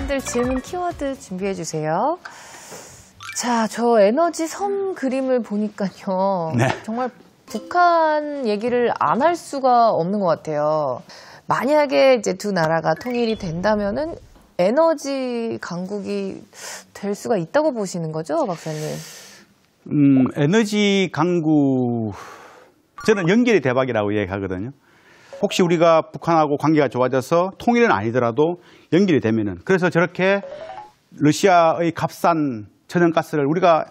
여러분들 질문 키워드 준비해 주세요. 자, 저 에너지 섬 그림을 보니까요. 네. 정말 북한 얘기를 안 할 수가 없는 것 같아요. 만약에 이제 두 나라가 통일이 된다면은 에너지 강국이 될 수가 있다고 보시는 거죠, 박사님? 에너지 강국, 저는 연결이 대박이라고 얘기하거든요. 혹시 우리가 북한하고 관계가 좋아져서 통일은 아니더라도 연결이 되면은, 그래서 저렇게 러시아의 값싼 천연가스를 우리가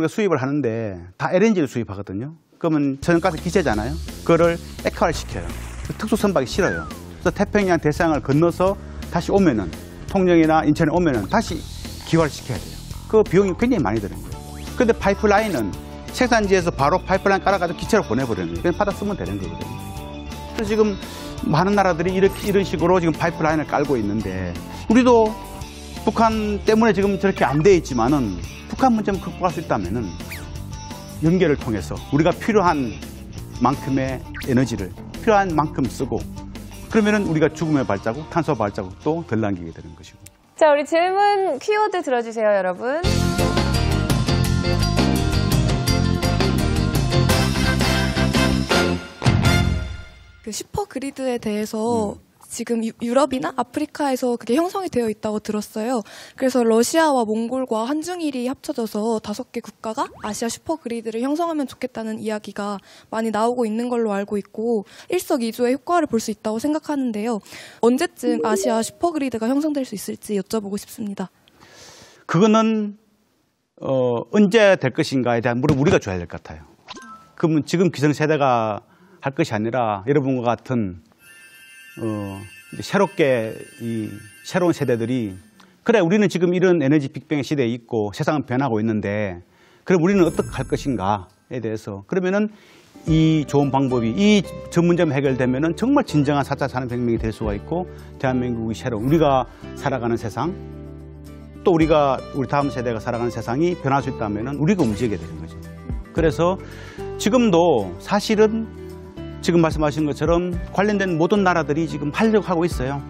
수입을 하는데 다 LNG를 수입하거든요. 그러면 천연가스 기체잖아요. 그거를 액화를 시켜요. 특수 선박이 실어요. 그래서 태평양 대서양을 건너서 다시 오면은, 통영이나 인천에 오면은 다시 기화를 시켜야 돼요. 그 비용이 굉장히 많이 드는 거예요. 근데 파이프라인은 생산지에서 바로 파이프라인 깔아가지고 기체로 보내버리는 거예요. 그냥 받아 쓰면 되는 거거든요. 그래서 지금 많은 나라들이 이런 식으로 지금 파이프라인을 깔고 있는데, 우리도 북한 때문에 지금 저렇게 안 돼 있지만은 북한 문제만 극복할 수 있다면은 연계를 통해서 우리가 필요한 만큼의 에너지를 필요한 만큼 쓰고, 그러면은 우리가 죽음의 발자국, 탄소 발자국도 덜 남기게 되는 것이고. 자, 우리 질문 키워드 들어주세요, 여러분. 그 슈퍼그리드에 대해서 지금 유럽이나 아프리카에서 그게 형성이 되어 있다고 들었어요. 그래서 러시아와 몽골과 한중일이 합쳐져서 5개 국가가 아시아 슈퍼그리드를 형성하면 좋겠다는 이야기가 많이 나오고 있는 걸로 알고 있고, 일석이조의 효과를 볼 수 있다고 생각하는데요. 언제쯤 아시아 슈퍼그리드가 형성될 수 있을지 여쭤보고 싶습니다. 그거는 언제 될 것인가에 대한 물을 우리가 줘야 될 것 같아요. 그러면 지금 기성세대가 할 것이 아니라 여러분과 같은 새롭게 이 새로운 세대들이, 그래 우리는 지금 이런 에너지 빅뱅 시대에 있고 세상은 변하고 있는데, 그럼 우리는 어떻게 할 것인가에 대해서, 그러면은 이 좋은 방법이, 이 전문점 해결되면은 정말 진정한 4차 산업혁명이 될 수가 있고, 대한민국이 새로운 우리가 살아가는 세상, 또 우리 다음 세대가 살아가는 세상이 변할 수 있다면은 우리가 움직이게 되는 거죠. 그래서 지금도 사실은 지금 말씀하신 것처럼 관련된 모든 나라들이 지금 하려고 하고 있어요.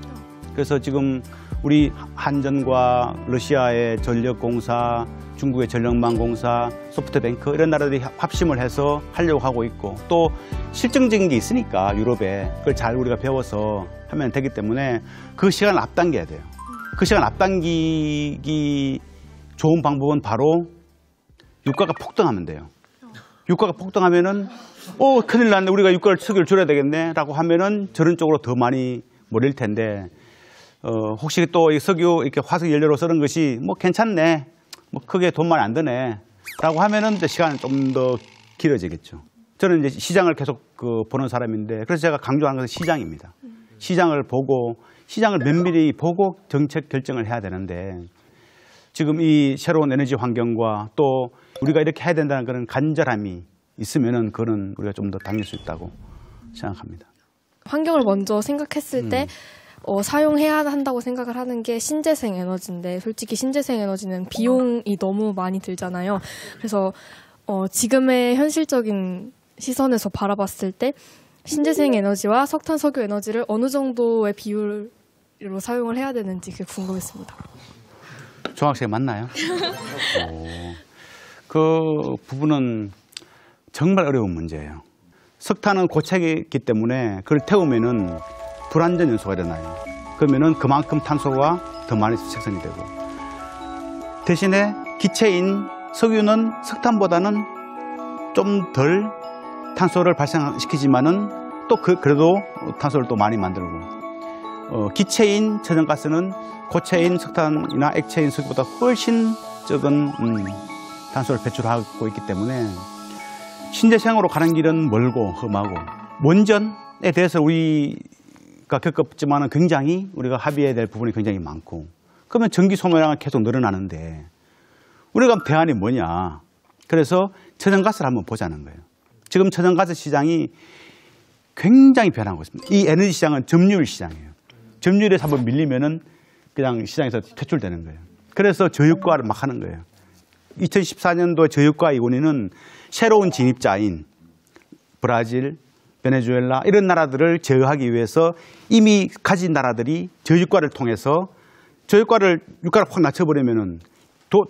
그래서 지금 우리 한전과 러시아의 전력공사, 중국의 전력망공사, 소프트뱅크 이런 나라들이 합심을 해서 하려고 하고 있고, 또 실증적인 게 있으니까 유럽에 그걸 잘 우리가 배워서 하면 되기 때문에 그 시간을 앞당겨야 돼요. 그 시간 앞당기기 좋은 방법은 바로 유가가 폭등하면 돼요. 유가가 폭등하면은 큰일 났네, 우리가 유가를 석유를 줄여야 되겠네 라고 하면은 저런 쪽으로 더 많이 몰릴 텐데, 혹시 또 이 석유 이렇게 화석 연료로 쓰는 것이 뭐 괜찮네, 뭐 크게 돈 많이 안 드네 라고 하면은 시간이 좀 더 길어지겠죠. 저는 이제 시장을 계속 보는 사람인데, 그래서 제가 강조하는 것은 시장입니다. 시장을 보고, 시장을 면밀히 보고 정책 결정을 해야 되는데, 지금 이 새로운 에너지 환경과 또 우리가 이렇게 해야 된다는 그런 간절함이 있으면은 그거는 우리가 좀 더 당길 수 있다고 생각합니다. 환경을 먼저 생각했을 때 사용해야 한다고 생각을 하는 게 신재생 에너지인데, 솔직히 신재생 에너지는 비용이 너무 많이 들잖아요. 그래서 지금의 현실적인 시선에서 바라봤을 때 신재생 에너지와 석탄, 석유 에너지를 어느 정도의 비율로 사용을 해야 되는지 그게 궁금했습니다. 중학생 맞나요? 그 부분은 정말 어려운 문제예요. 석탄은 고체이기 때문에 그걸 태우면은 불안전 요소가 일어나요. 그러면은 그만큼 탄소가 더 많이 생성이 되고, 대신에 기체인 석유는 석탄보다는 좀 덜 탄소를 발생시키지만은 또 그래도 탄소를 또 많이 만들고, 기체인 천연가스는 고체인 석탄이나 액체인 석유보다 훨씬 적은 탄소를 배출하고 있기 때문에 신재생으로 가는 길은 멀고 험하고, 원전에 대해서 우리가 겪었지만 굉장히 우리가 합의해야 될 부분이 굉장히 많고, 그러면 전기 소모량은 계속 늘어나는데 우리가 대안이 뭐냐. 그래서 천연가스를 한번 보자는 거예요. 지금 천연가스 시장이 굉장히 변하고 있습니다. 이 에너지 시장은 점유율 시장이에요. 점유율에서 한번 밀리면은 그냥 시장에서 퇴출되는 거예요. 그래서 저유가를 막 하는 거예요. 2014년도에 저유가의 원인은 새로운 진입자인 브라질, 베네수엘라 이런 나라들을 제어하기 위해서 이미 가진 나라들이 저유가를 통해서 저유가를 확 낮춰버리면은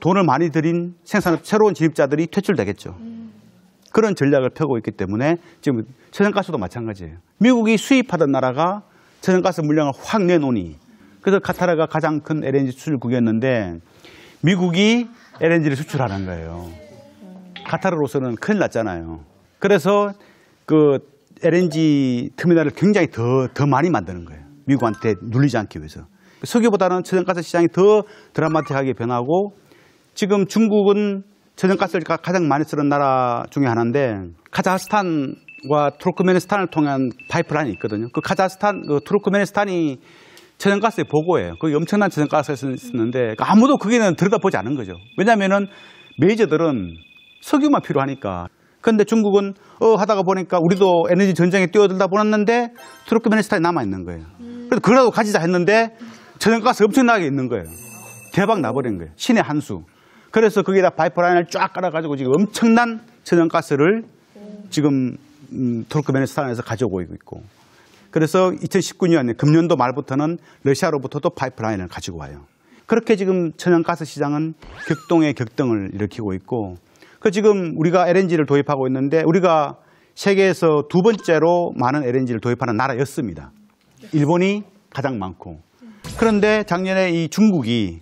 돈을 많이 들인 생산업 새로운 진입자들이 퇴출되겠죠. 그런 전략을 펴고 있기 때문에 지금 천연가스도 마찬가지예요. 미국이 수입하던 나라가 천연가스 물량을 확 내놓으니 그래서 카타르가 가장 큰 LNG 수출국이었는데 미국이 LNG를 수출하는 거예요. 카타르로서는 큰일 났잖아요. 그래서 그 LNG 터미널을 굉장히 더 많이 만드는 거예요. 미국한테 눌리지 않기 위해서. 석유보다는 천연가스 시장이 더 드라마틱하게 변하고 지금 중국은 천연가스를 가장 많이 쓰는 나라 중에 하나인데 카자흐스탄과 투르크메니스탄을 통한 파이프라인이 있거든요. 그 카자흐스탄, 그 투르크메니스탄이 천연가스의 보고예요. 거기 엄청난 천연가스를 쓰는데 아무도 거기는 들여다보지 않은 거죠. 왜냐하면은 메이저들은 석유만 필요하니까. 그런데 중국은 하다가 보니까 우리도 에너지 전쟁에 뛰어들다 보았는데 투르크메니스탄이 남아있는 거예요. 그래서 그거라도 가지자 했는데 천연가스 엄청나게 있는 거예요. 대박 나버린 거예요. 신의 한 수. 그래서 거기다 파이프라인을 쫙 깔아가지고 지금 엄청난 천연가스를 지금 투르크메니스탄에서 가져오고 있고. 그래서 2019년 금년도 말부터는 러시아로부터도 파이프라인을 가지고 와요. 그렇게 지금 천연가스 시장은 격동의 격등을 일으키고 있고 그 지금 우리가 LNG를 도입하고 있는데 우리가 세계에서 두 번째로 많은 LNG를 도입하는 나라였습니다. 일본이 가장 많고 그런데 작년에 이 중국이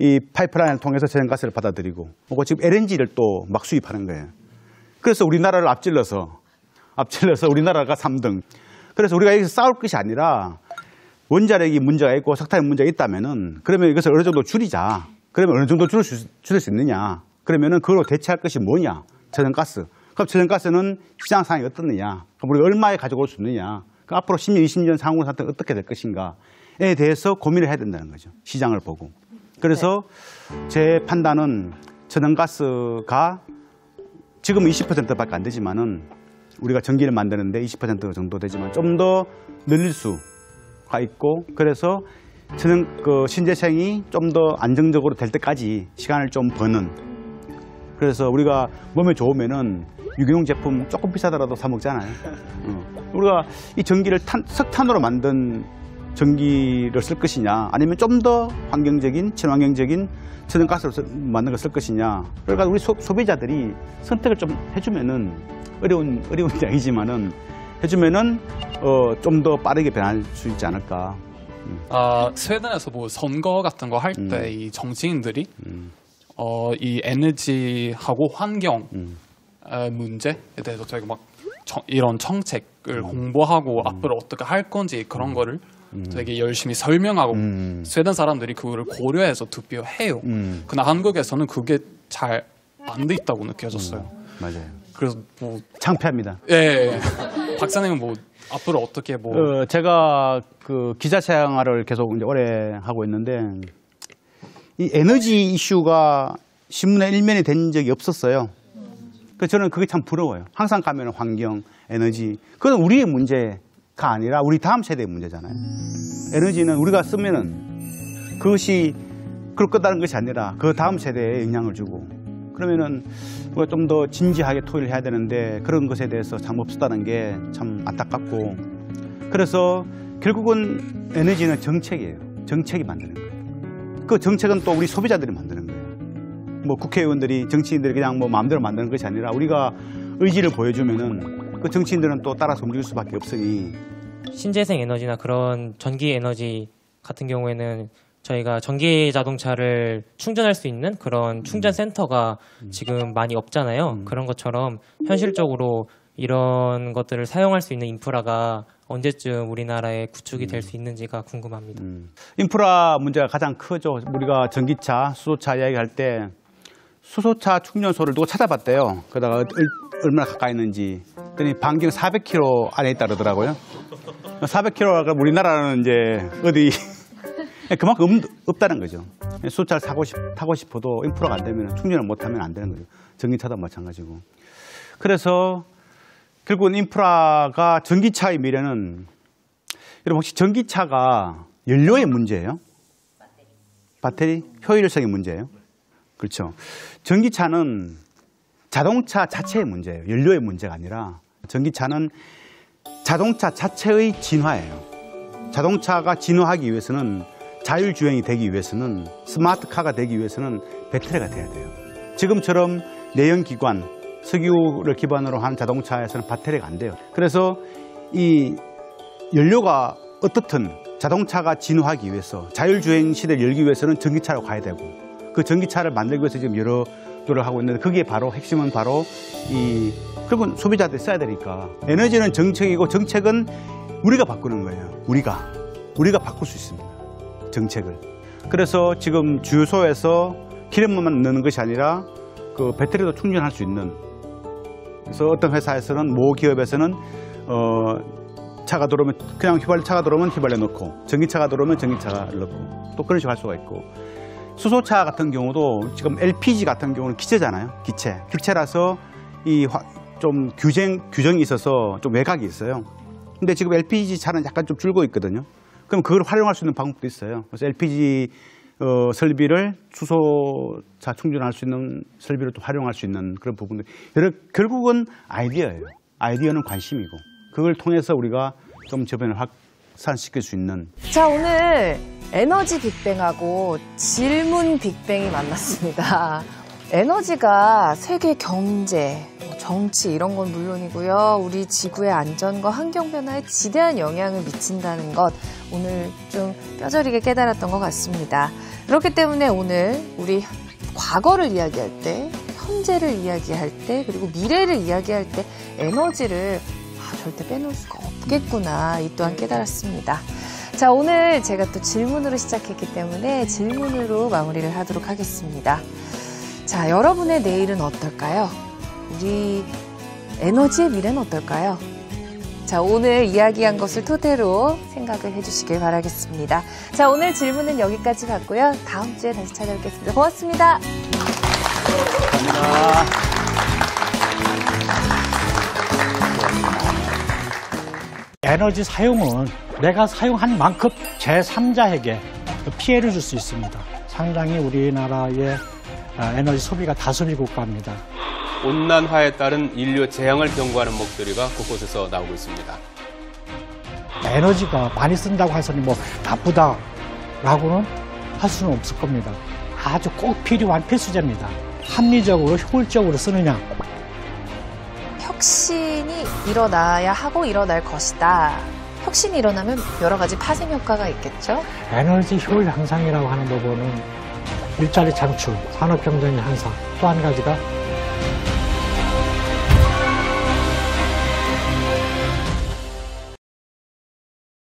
이 파이프라인을 통해서 천연가스를 받아들이고 지금 LNG를 또 막 수입하는 거예요. 그래서 우리나라를 앞질러서 우리나라가 3등. 그래서 우리가 여기서 싸울 것이 아니라 원자력이 문제가 있고 석탄이 문제가 있다면은 그러면 이것을 어느 정도 줄이자. 그러면 어느 정도 줄일 수 있느냐. 그러면은 그걸로 대체할 것이 뭐냐. 천연가스. 그럼 천연가스는 시장 상황이 어떻느냐. 그럼 우리가 얼마에 가져올 수 있느냐. 그럼 앞으로 10년, 20년 상황 상태가 어떻게 될 것인가에 대해서 고민을 해야 된다는 거죠. 시장을 보고. 그래서 제 판단은 천연가스가 지금 20%밖에 안 되지만은 우리가 전기를 만드는데 20% 정도 되지만 좀 더 늘릴 수가 있고 그래서 신재생이 좀 더 안정적으로 될 때까지 시간을 좀 버는 그래서 우리가 몸에 좋으면은 유기농 제품 조금 비싸더라도 사 먹잖아요. 우리가 이 전기를 석탄으로 만든 전기를 쓸 것이냐 아니면 좀 더 환경적인 친환경적인 천연가스로 만든 걸 쓸 것이냐 그러니까 우리 소비자들이 선택을 좀 해주면은 어려운 이야기지만은 해주면은 좀 더 빠르게 변할 수 있지 않을까. 스웨덴에서 뭐 선거 같은 거 할 때 이 정치인들이 이 에너지하고 환경 문제에 대해서 저희가 막 이런 정책을 홍보하고 앞으로 어떻게 할 건지 그런 거를 되게 열심히 설명하고 스웨덴 사람들이 그거를 고려해서 투표해요. 근데 한국에서는 그게 잘 안 돼 있다고 느껴졌어요. 맞아요. 그래서 뭐 창피합니다. 예. 박사님은 뭐 앞으로 어떻게 뭐 제가 그 기자 생활을 계속 이제 오래 하고 있는데 이 에너지 이슈가 신문의 일면이 된 적이 없었어요. 그래서 저는 그게 참 부러워요. 항상 가면 환경, 에너지 그건 우리의 문제가 아니라 우리 다음 세대의 문제잖아요. 에너지는 우리가 쓰면은 그것이 그럴 거다는 것이 아니라 그 다음 세대에 영향을 주고 그러면은 우리가 좀 더 진지하게 토의를 해야 되는데 그런 것에 대해서 참 없었다는 게 참 안타깝고 그래서 결국은 에너지는 정책이에요. 정책이 만드는 거예요. 그 정책은 또 우리 소비자들이 만드는 거예요. 뭐 국회의원들이 정치인들이 그냥 뭐 마음대로 만드는 것이 아니라 우리가 의지를 보여주면은 그 정치인들은 또 따라서 움직일 수밖에 없으니 신재생 에너지나 그런 전기 에너지 같은 경우에는 저희가 전기 자동차를 충전할 수 있는 그런 충전 센터가 지금 많이 없잖아요. 그런 것처럼 현실적으로 이런 것들을 사용할 수 있는 인프라가 언제쯤 우리나라에 구축이 될 수 있는지가 궁금합니다. 인프라 문제가 가장 크죠. 우리가 전기차, 수소차 이야기할 때 수소차 충전소를 누가 찾아봤대요. 그러다가 얼마나 가까이 있는지. 그랬더니 반경 400km 안에 있다 그러더라고요. 400km가 우리나라는 이제 어디 그만큼 없다는 거죠. 수소차를 타고 싶어도 인프라가 안 되면 충전을 못하면 안 되는 거죠. 전기차도 마찬가지고. 그래서 결국은 인프라가 전기차의 미래는 여러분 혹시 전기차가 연료의 문제예요? 배터리 효율성의 문제예요? 그렇죠. 전기차는 자동차 자체의 문제예요. 연료의 문제가 아니라 전기차는 자동차 자체의 진화예요. 자동차가 진화하기 위해서는 자율주행이 되기 위해서는, 스마트카가 되기 위해서는 배터리가 돼야 돼요. 지금처럼 내연기관, 석유를 기반으로 한 자동차에서는 배터리가 안 돼요. 그래서 이 연료가 어떻든 자동차가 진화하기 위해서, 자율주행 시대를 열기 위해서는 전기차로 가야 되고, 그 전기차를 만들기 위해서 지금 여러 노력을 하고 있는데, 그게 바로 핵심은 바로 결국은 소비자들이 써야 되니까. 에너지는 정책이고, 정책은 우리가 바꾸는 거예요. 우리가 바꿀 수 있습니다. 정책을. 그래서 지금 주유소에서 기름만 넣는 것이 아니라 그 배터리도 충전할 수 있는. 그래서 어떤 회사에서는, 모 기업에서는 차가 들어오면 그냥 차가 들어오면 휘발유 넣고, 전기차가 들어오면 전기차를 넣고, 또 그런 식으로 할 수가 있고. 수소차 같은 경우도 지금 LPG 같은 경우는 기체잖아요. 기체라서 좀 규정이 있어서 좀 외곽이 있어요. 근데 지금 LPG 차는 약간 좀 줄고 있거든요. 그럼 그걸 활용할 수 있는 방법도 있어요. 그래서 LPG 설비를 수소차 충전할 수 있는 설비를 또 활용할 수 있는 그런 부분들. 결국은 아이디어예요. 아이디어는 관심이고, 그걸 통해서 우리가 좀 저변을 확산시킬 수 있는. 자, 오늘 에너지 빅뱅하고 질문 빅뱅이 만났습니다. 에너지가 세계 경제, 정치 이런 건 물론이고요. 우리 지구의 안전과 환경 변화에 지대한 영향을 미친다는 것, 오늘 좀 뼈저리게 깨달았던 것 같습니다. 그렇기 때문에 오늘 우리 과거를 이야기할 때, 현재를 이야기할 때, 그리고 미래를 이야기할 때 에너지를 절대 빼놓을 수가 없겠구나, 이 또한 깨달았습니다. 자, 오늘 제가 또 질문으로 시작했기 때문에 질문으로 마무리를 하도록 하겠습니다. 자, 여러분의 내일은 어떨까요? 우리 에너지의 미래는 어떨까요? 자, 오늘 이야기한 것을 토대로 생각을 해주시길 바라겠습니다. 자, 오늘 질문은 여기까지 받고요. 다음 주에 다시 찾아뵙겠습니다. 고맙습니다. 감사합니다. 에너지 사용은 내가 사용한 만큼 제3자에게 피해를 줄 수 있습니다. 상당히 우리나라의 에너지 소비가 다소비 국가입니다. 온난화에 따른 인류 재앙을 경고하는 목소리가 곳곳에서 나오고 있습니다. 에너지가 많이 쓴다고 해서 뭐 나쁘다라고는 할 수는 없을 겁니다. 아주 꼭 필요한 필수제입니다. 합리적으로 효율적으로 쓰느냐. 혁신이 일어나야 하고 일어날 것이다. 혁신이 일어나면 여러 가지 파생 효과가 있겠죠? 에너지 효율 향상이라고 하는 부분은 일자리 창출, 산업 경쟁력 향상, 또 한 가지가